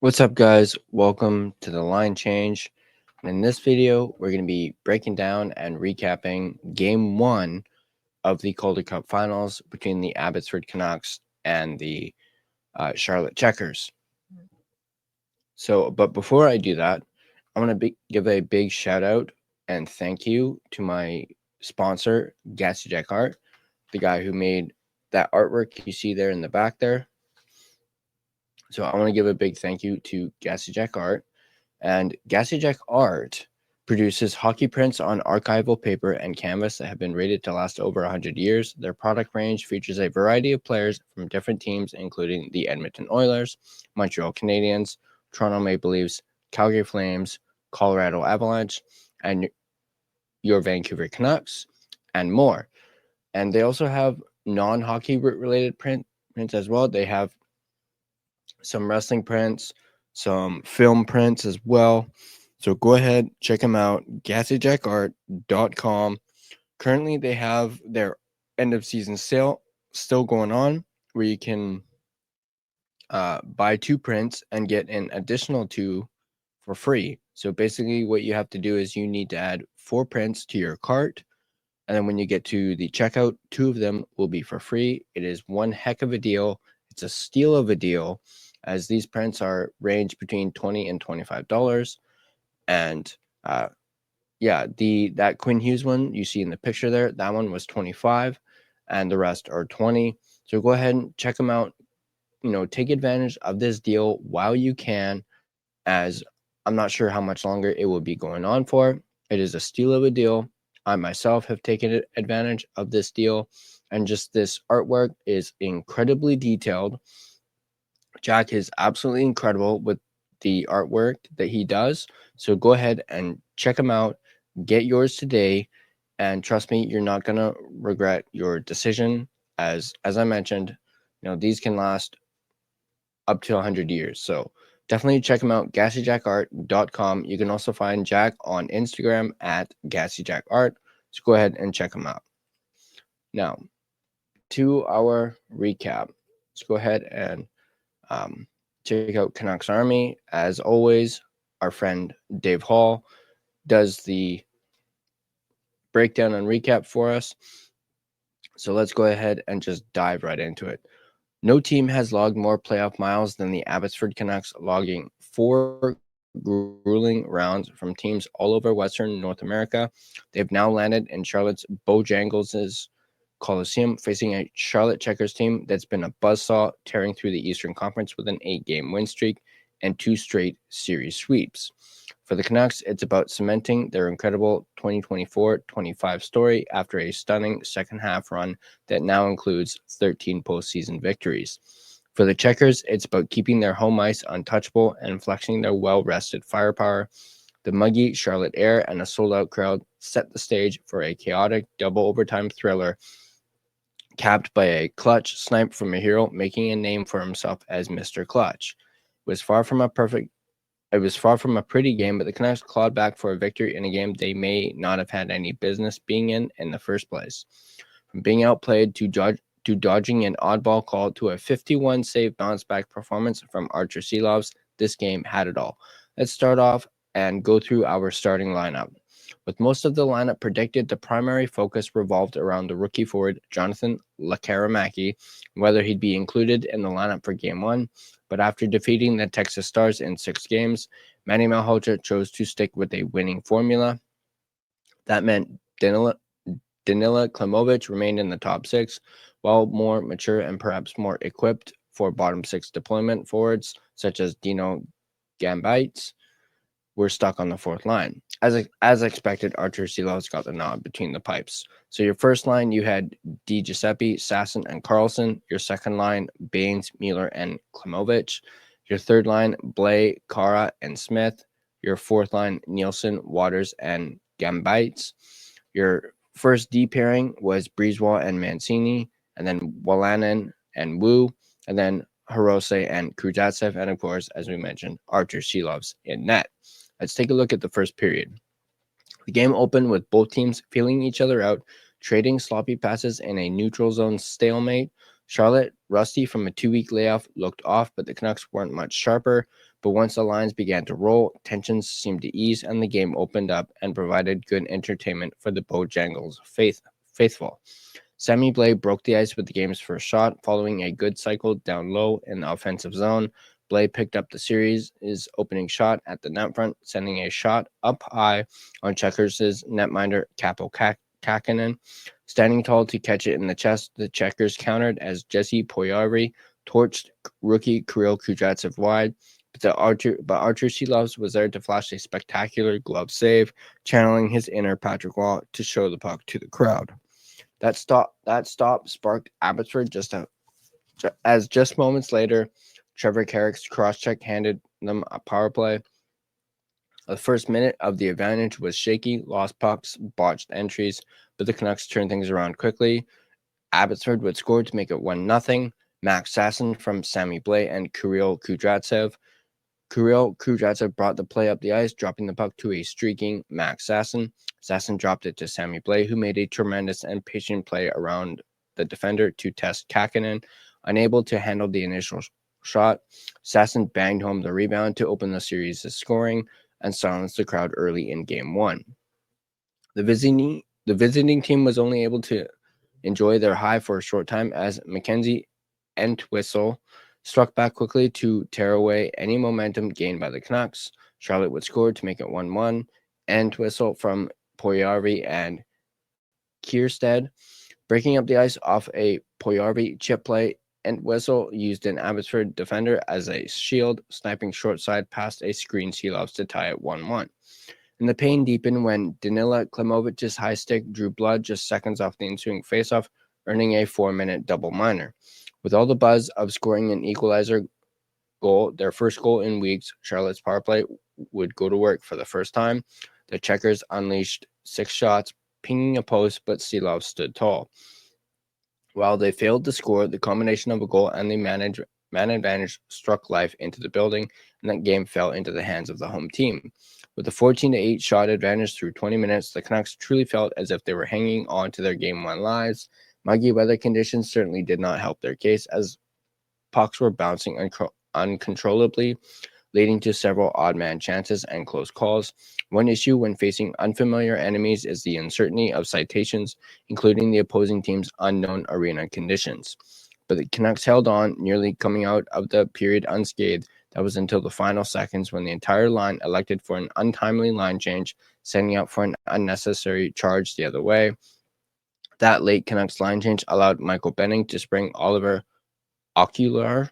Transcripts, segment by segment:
What's up, guys? Welcome to the line change. And in this video, we're going to be breaking down and recapping game one of the Calder Cup Finals between the Abbotsford Canucks and the Charlotte Checkers. But before I do that, I want to give a big shout out and thank you to my sponsor, Gassy Jack Art, the guy who made that artwork you see there in the back there. So I want to give a big thank you to Gassy Jack Art. And Gassy Jack Art produces hockey prints on archival paper and canvas that have been rated to last over 100 years. Their product range features a variety of players from different teams, including the Edmonton Oilers, Montreal Canadiens, Toronto Maple Leafs, Calgary Flames, Colorado Avalanche, and your Vancouver Canucks, and more. And they also have non-hockey related prints as well. They have some wrestling prints, some film prints as well. So go ahead, check them out, GassyJackArt.com. Currently, they have their end of season sale still going on, where you can buy 2 prints and get an additional 2 for free. So basically, what you have to do is you need to add 4 prints to your cart. And then when you get to the checkout, 2 of them will be for free. It is one heck of a deal. It's a steal of a deal, as these prints are range between $20 and $25. And that Quinn Hughes one you see in the picture there, that one was $25, and the rest are $20. So go ahead and check them out. Take advantage of this deal while you can, as I'm not sure how much longer it will be going on for. It is a steal of a deal. I myself have taken advantage of this deal, and just this artwork is incredibly detailed. Jack is absolutely incredible with the artwork that he does. So go ahead and check him out. Get yours today. And trust me, you're not going to regret your decision. As I mentioned, these can last up to 100 years. So definitely check him out, GassyJackArt.com. You can also find Jack on Instagram at GassyJackArt. So go ahead and check him out. Now, to our recap. Let's go ahead and check out Canucks Army. As always, our friend Dave Hall does the breakdown and recap for us. So let's go ahead and just dive right into it. No team has logged more playoff miles than the Abbotsford Canucks, logging 4 grueling rounds from teams all over Western North America. They've now landed in Charlotte's Bojangles' Coliseum, facing a Charlotte Checkers team that's been a buzzsaw, tearing through the Eastern Conference with an 8-game win streak and 2 straight series sweeps. For the Canucks, it's about cementing their incredible 2024-25 story after a stunning second-half run that now includes 13 postseason victories. For the Checkers, it's about keeping their home ice untouchable and flexing their well-rested firepower. The muggy Charlotte air and a sold-out crowd set the stage for a chaotic double overtime thriller, capped by a clutch snipe from a hero making a name for himself as Mr. Clutch. It was far from a pretty game, but the Canucks clawed back for a victory in a game they may not have had any business being in the first place. From being outplayed to dodging an oddball call to a 51-save bounce-back performance from Archer Silovs, this game had it all. Let's start off and go through our starting lineup. With most of the lineup predicted, the primary focus revolved around the rookie forward Jonathan Lekaramaki, whether he'd be included in the lineup for Game 1. But after defeating the Texas Stars in 6 games, Manny Malhotra chose to stick with a winning formula. That meant Danila Klimovich remained in the top 6, while more mature and perhaps more equipped for bottom 6 deployment forwards, such as Dino Gambites, were stuck on the 4th line. As expected, Archer Silovs got the nod between the pipes. So your first line, you had Di Giuseppe, Sasson, and Carlson. Your second line, Baines, Mueller, and Klimovich. Your third line, Blay, Kara, and Smith. Your fourth line, Nielsen, Waters, and Gambites. Your first D pairing was Brisebois and Mancini, and then Wolanin and Wu, and then Hirose and Kuzatsev, and of course, as we mentioned, Archer Silovs in net. Let's take a look at the first period. The game opened with both teams feeling each other out, trading sloppy passes in a neutral zone stalemate. Charlotte, rusty from a 2-week layoff, looked off, but the Canucks weren't much sharper. But once the lines began to roll, tensions seemed to ease and the game opened up and provided good entertainment for the Bojangles faithful. Sammy Blais broke the ice with the game's first shot, following a good cycle down low in the offensive zone. Blais picked up the series' opening shot at the net front, sending a shot up high on Checkers' netminder Capo Kakinen. Standing tall to catch it in the chest, the Checkers countered as Jesse Puljujarvi torched rookie Kirill Kudryavtsev wide. But Artur Silovs was there to flash a spectacular glove save, channeling his inner Patrick Waugh to show the puck to the crowd. That stop sparked Abbotsford just moments later, Trevor Carrick's cross-check handed them a power play. The first minute of the advantage was shaky, lost pucks, botched entries, but the Canucks turned things around quickly. Abbotsford would score to make it 1-0. Max Sasson from Sammy Blais and Kirill Kudryavtsev. Kirill Kudryavtsev brought the play up the ice, dropping the puck to a streaking Max Sasson. Sasson dropped it to Sammy Blais, who made a tremendous and patient play around the defender to test Kakinen. Unable to handle the initial shot, Sasson banged home the rebound to open the series' scoring and silence the crowd early in Game 1. The visiting team was only able to enjoy their high for a short time as Mackenzie Entwistle struck back quickly to tear away any momentum gained by the Canucks. Charlotte would score to make it 1-1. Entwistle from Puljujarvi and Kierstead. Breaking up the ice off a Puljujarvi chip play, Entwistle used an Abbotsford defender as a shield, sniping short side past a screen Silovs to tie it 1-1. And the pain deepened when Danila Klimovic's high stick drew blood just seconds off the ensuing faceoff, earning a 4-minute double minor. With all the buzz of scoring an equalizer goal, their first goal in weeks, Charlotte's power play would go to work for the first time. The Checkers unleashed 6 shots, pinging a post, but Silovs stood tall. While they failed to score, the combination of a goal and the man advantage struck life into the building, and that game fell into the hands of the home team. With a 14-8 shot advantage through 20 minutes, the Canucks truly felt as if they were hanging on to their Game 1 lives. Muggy weather conditions certainly did not help their case, as pucks were bouncing uncontrollably, leading to several odd-man chances and close calls. One issue when facing unfamiliar enemies is the uncertainty of citations, including the opposing team's unknown arena conditions. But the Canucks held on, nearly coming out of the period unscathed. That was until the final seconds when the entire line elected for an untimely line change, setting up for an unnecessary charge the other way. That late Canucks line change allowed Michael Benning to spring Oliver Ocular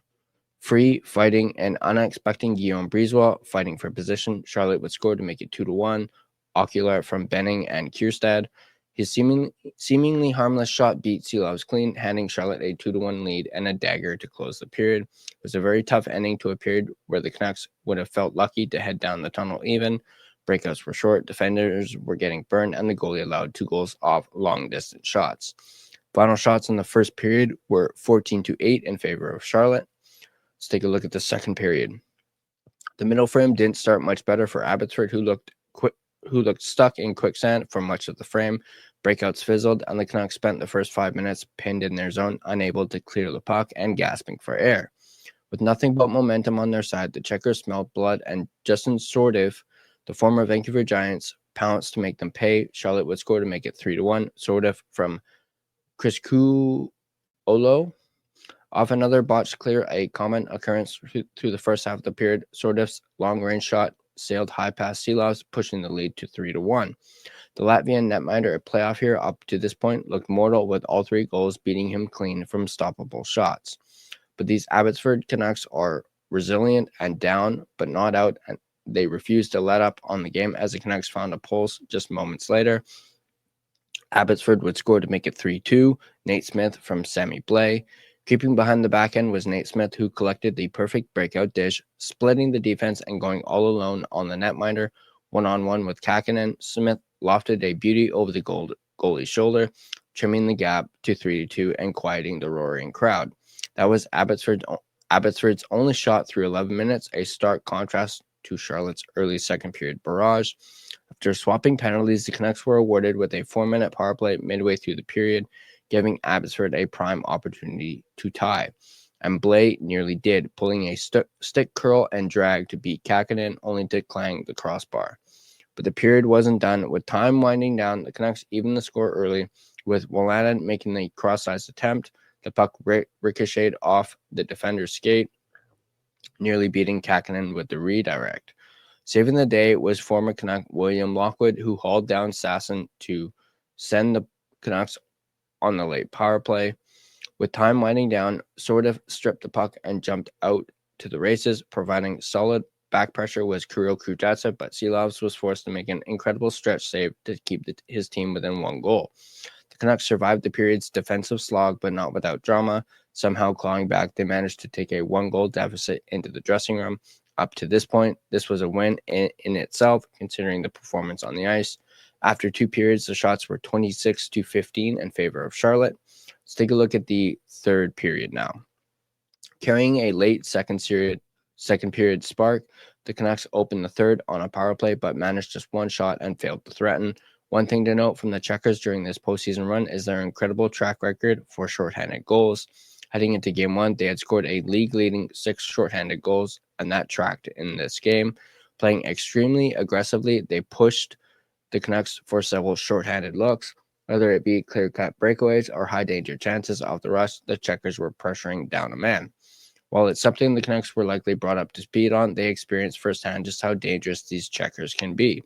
free, fighting and unexpected Guillaume Brisebois fighting for position. Charlotte would score to make it 2-1. Ocular from Benning and Kierstead. His seemingly harmless shot beat Silovs clean, handing Charlotte a 2-1 lead and a dagger to close the period. It was a very tough ending to a period where the Canucks would have felt lucky to head down the tunnel even. Breakouts were short, defenders were getting burned, and the goalie allowed 2 goals off long-distance shots. Final shots in the first period were 14-8 in favor of Charlotte. Let's take a look at the second period. The middle frame didn't start much better for Abbotsford, who looked stuck in quicksand for much of the frame. Breakouts fizzled, and the Canucks spent the first 5 minutes pinned in their zone, unable to clear the puck and gasping for air. With nothing but momentum on their side, the Checkers smelled blood, and Justin Sordiv, the former Vancouver Giants, pounced to make them pay. Charlotte would score to make it 3-1. Sordiv from Chris Kuolo. Off another botched clear, a common occurrence through the first half of the period, Sordiv's long-range shot sailed high past Silovs, pushing the lead to 3-1. The Latvian netminder, a playoff hero up to this point, looked mortal with all 3 goals beating him clean from stoppable shots. But these Abbotsford Canucks are resilient and down, but not out, and they refused to let up on the game as the Canucks found a pulse just moments later. Abbotsford would score to make it 3-2. Nate Smith from Sammy Blais. Creeping behind the back end was Nate Smith, who collected the perfect breakout dish, splitting the defense and going all alone on the netminder. One-on-one with Kakinen, Smith lofted a beauty over the goalie's shoulder, trimming the gap to 3-2 and quieting the roaring crowd. That was Abbotsford's only shot through 11 minutes, a stark contrast to Charlotte's early second period barrage. After swapping penalties, the Canucks were awarded with a 4-minute power play midway through the period, giving Abbotsford a prime opportunity to tie. and Blais nearly did, pulling a stick curl and drag to beat Kakkonen, only to clang the crossbar. But the period wasn't done. With time winding down, the Canucks evened the score early, with Wolanin making the cross-ice attempt. The puck ricocheted off the defender's skate, nearly beating Kakkonen with the redirect. Saving the day was former Canuck William Lockwood, who hauled down Sasson to send the Canucks on the late power play. With time winding down, sort of stripped the puck and jumped out to the races, providing solid back pressure was Kirill Kudryavtsev, but Silovs was forced to make an incredible stretch save to keep his team within one goal. The Canucks survived the period's defensive slog, but not without drama. Somehow clawing back, they managed to take a one-goal deficit into the dressing room. Up to this point, this was a win in itself, considering the performance on the ice. After two periods, the shots were 26-15 in favor of Charlotte. Let's take a look at the third period now. Carrying a late second period spark, the Canucks opened the third on a power play, but managed just one shot and failed to threaten. One thing to note from the Checkers during this postseason run is their incredible track record for shorthanded goals. Heading into Game 1, they had scored a league-leading 6 shorthanded goals, and that tracked in this game. Playing extremely aggressively, they pushed the Canucks for several shorthanded looks. Whether it be clear-cut breakaways or high-danger chances off the rush, the Checkers were pressuring down a man. While it's something the Canucks were likely brought up to speed on, they experienced firsthand just how dangerous these Checkers can be.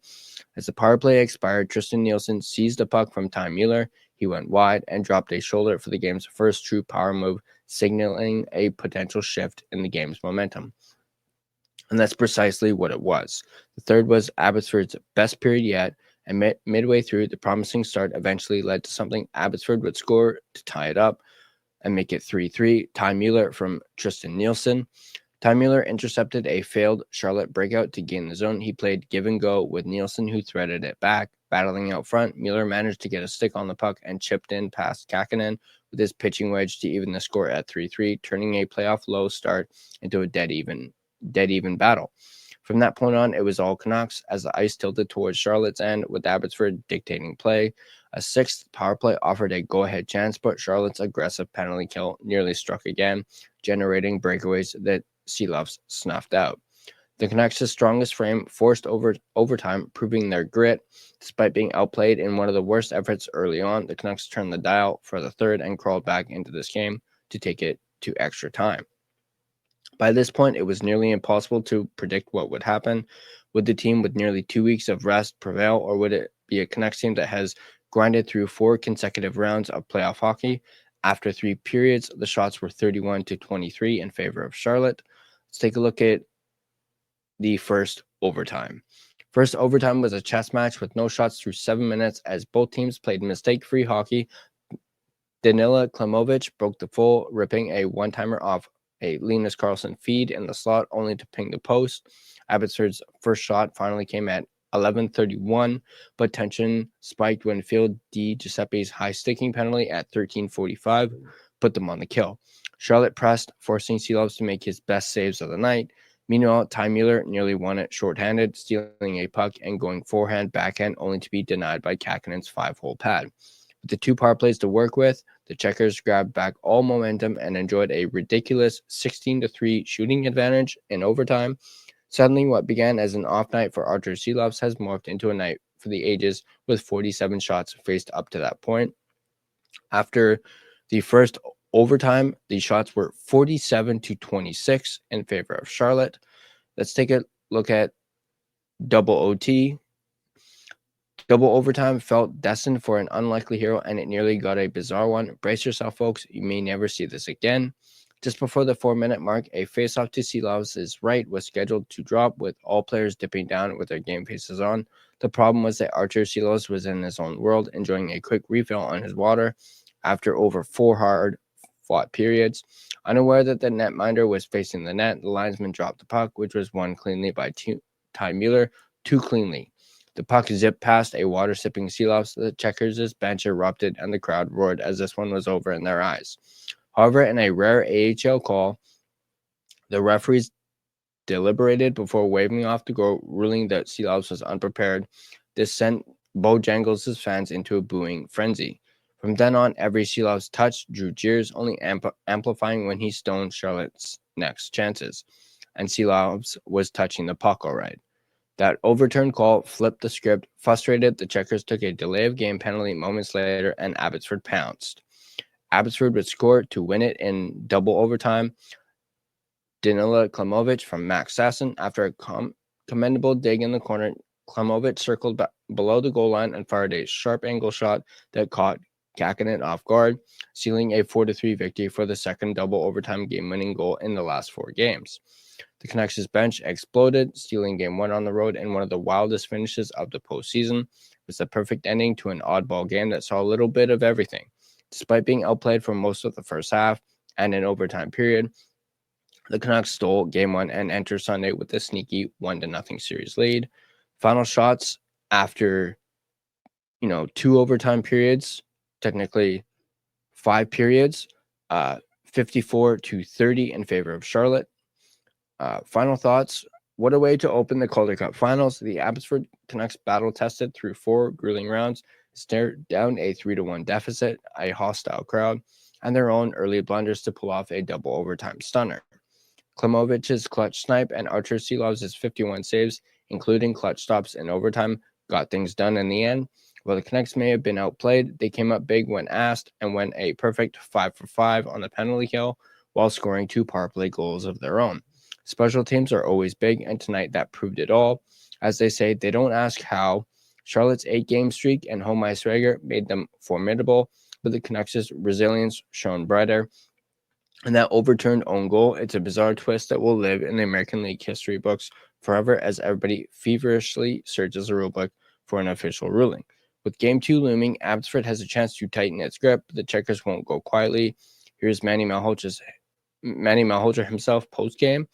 As the power play expired, Tristan Nielsen seized the puck from Ty Mueller. He went wide and dropped a shoulder for the game's first true power move, signaling a potential shift in the game's momentum. And that's precisely what it was. The third was Abbotsford's best period yet, and midway through, the promising start eventually led to something Abbotsford would score to tie it up and make it 3-3. Ty Mueller from Tristan Nielsen. Ty Mueller intercepted a failed Charlotte breakout to gain the zone. He played give and go with Nielsen, who threaded it back. Battling out front, Mueller managed to get a stick on the puck and chipped in past Kakkonen with his pitching wedge to even the score at 3-3, turning a playoff low start into a dead even battle. From that point on, it was all Canucks as the ice tilted towards Charlotte's end, with Abbotsford dictating play. A sixth power play offered a go-ahead chance, but Charlotte's aggressive penalty kill nearly struck again, generating breakaways that Silovs snuffed out. The Canucks' strongest frame forced overtime, proving their grit. Despite being outplayed in one of the worst efforts early on, the Canucks turned the dial for the third and crawled back into this game to take it to extra time. By this point, it was nearly impossible to predict what would happen. Would the team with nearly 2 weeks of rest prevail, or would it be a Canucks team that has grinded through 4 consecutive rounds of playoff hockey? After 3 periods, the shots were 31-23 in favor of Charlotte. Let's take a look at the first overtime. First overtime was a chess match with no shots through 7 minutes as both teams played mistake-free hockey. Danila Klimovich broke the full, ripping a one-timer off a Linus Karlsson feed in the slot, only to ping the post. Abbotsford's first shot finally came at 11:31, but tension spiked when Phil Di Giuseppe's high sticking penalty at 13:45 put them on the kill. Charlotte pressed, forcing Silovs to make his best saves of the night. Meanwhile, Ty Mueller nearly won it shorthanded, stealing a puck and going forehand, backhand, only to be denied by Kakkonen's 5-hole pad. With the 2 power plays to work with, the Checkers grabbed back all momentum and enjoyed a ridiculous 16-3 shooting advantage in overtime. Suddenly, what began as an off night for Artur Silovs has morphed into a night for the ages, with 47 shots faced up to that point. After the first overtime, the shots were 47-26 in favor of Charlotte. Let's take a look at double OT. Double overtime felt destined for an unlikely hero, and it nearly got a bizarre one. Brace yourself, folks. You may never see this again. Just before the 4-minute mark, a faceoff to Silovs' right was scheduled to drop, with all players dipping down with their game faces on. The problem was that Artur Silovs was in his own world, enjoying a quick refill on his water after over 4 hard-fought periods. Unaware that the netminder was facing the net, the linesman dropped the puck, which was won cleanly by Ty Mueller, too cleanly. The puck zipped past a water-sipping Silovs. The Checkers' bench erupted, and the crowd roared as this one was over in their eyes. However, in a rare AHL call, the referees deliberated before waving off the goal, ruling that Silovs was unprepared. This sent Bojangles' fans into a booing frenzy. From then on, every Seelov's touch drew jeers, only amplifying when he stoned Charlotte's next chances. And Seelov's was touching the puck all right. That overturned call flipped the script. Frustrated, the Checkers took a delay of game penalty moments later, and Abbotsford pounced. Abbotsford would score to win it in double overtime. Danila Klimovich from Max Sasson, after a commendable dig in the corner, Klimovich circled below the goal line and fired a sharp angle shot that caught Kakinen off guard, sealing a 4-3 victory for the second double overtime game-winning goal in the last 4 games. The Canucks' bench exploded, stealing Game 1 on the road in one of the wildest finishes of the postseason. It was the perfect ending to an oddball game that saw a little bit of everything. Despite being outplayed for most of the first half and an overtime period, the Canucks stole Game 1 and entered Sunday with a sneaky 1-0 series lead. Final shots after, 2 overtime periods, technically 5 periods, 54-30 in favor of Charlotte. Final thoughts. What a way to open the Calder Cup Finals. The Abbotsford Canucks battle-tested through 4 grueling rounds, stared down a 3-1 deficit, a hostile crowd, and their own early blunders to pull off a double overtime stunner. Klimovich's clutch snipe and Archer Seelov's 51 saves, including clutch stops in overtime, got things done in the end. While the Canucks may have been outplayed, they came up big when asked and went a perfect 5-for-5 on the penalty kill while scoring 2 power play goals of their own. Special teams are always big, and tonight that proved it all. As they say, they don't ask how. Charlotte's 8-game streak and home ice record made them formidable, but the Canucks' resilience shone brighter. And that overturned own goal, it's a bizarre twist that will live in the American League history books forever as everybody feverishly searches the rulebook for an official ruling. With Game 2 looming, Abbotsford has a chance to tighten its grip, but the Checkers won't go quietly. Here's Manny Malhotra himself post-game.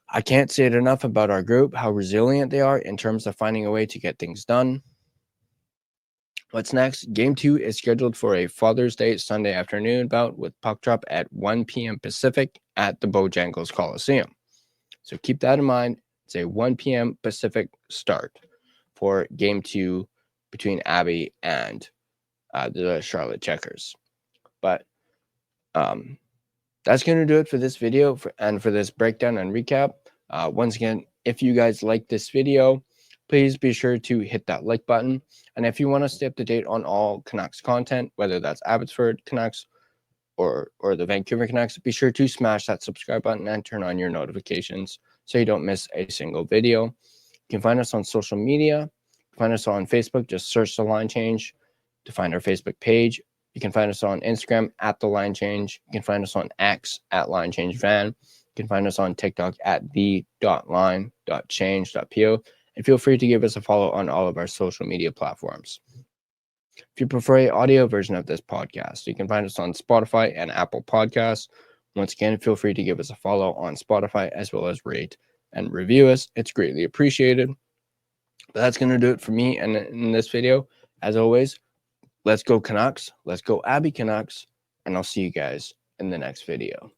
I can't say it enough about our group, how resilient they are in terms of finding a way to get things done. What's next? Game 2 is scheduled for a Father's Day Sunday afternoon bout with puck drop at 1 p.m. Pacific at the Bojangles Coliseum. So keep that in mind. It's a 1 p.m. Pacific start for Game 2 between Abby and the Charlotte Checkers. But that's going to do it for this video and for this breakdown and recap. Once again, if you guys like this video, please be sure to hit that like button. And if you want to stay up to date on all Canucks content, whether that's Abbotsford Canucks or the Vancouver Canucks, be sure to smash that subscribe button and turn on your notifications so you don't miss a single video. You can find us on social media. You can find us on Facebook. Just search The Line Change to find our Facebook page. You can find us on Instagram at The Line Change. You can find us on X at Line Change Van. You can find us on TikTok at the.line.change.po. And feel free to give us a follow on all of our social media platforms. If you prefer an audio version of this podcast, you can find us on Spotify and Apple Podcasts. Once again, feel free to give us a follow on Spotify as well as rate and review us. It's greatly appreciated. But that's going to do it for me and in this video. As always, let's go Canucks. Let's go Abby Canucks. And I'll see you guys in the next video.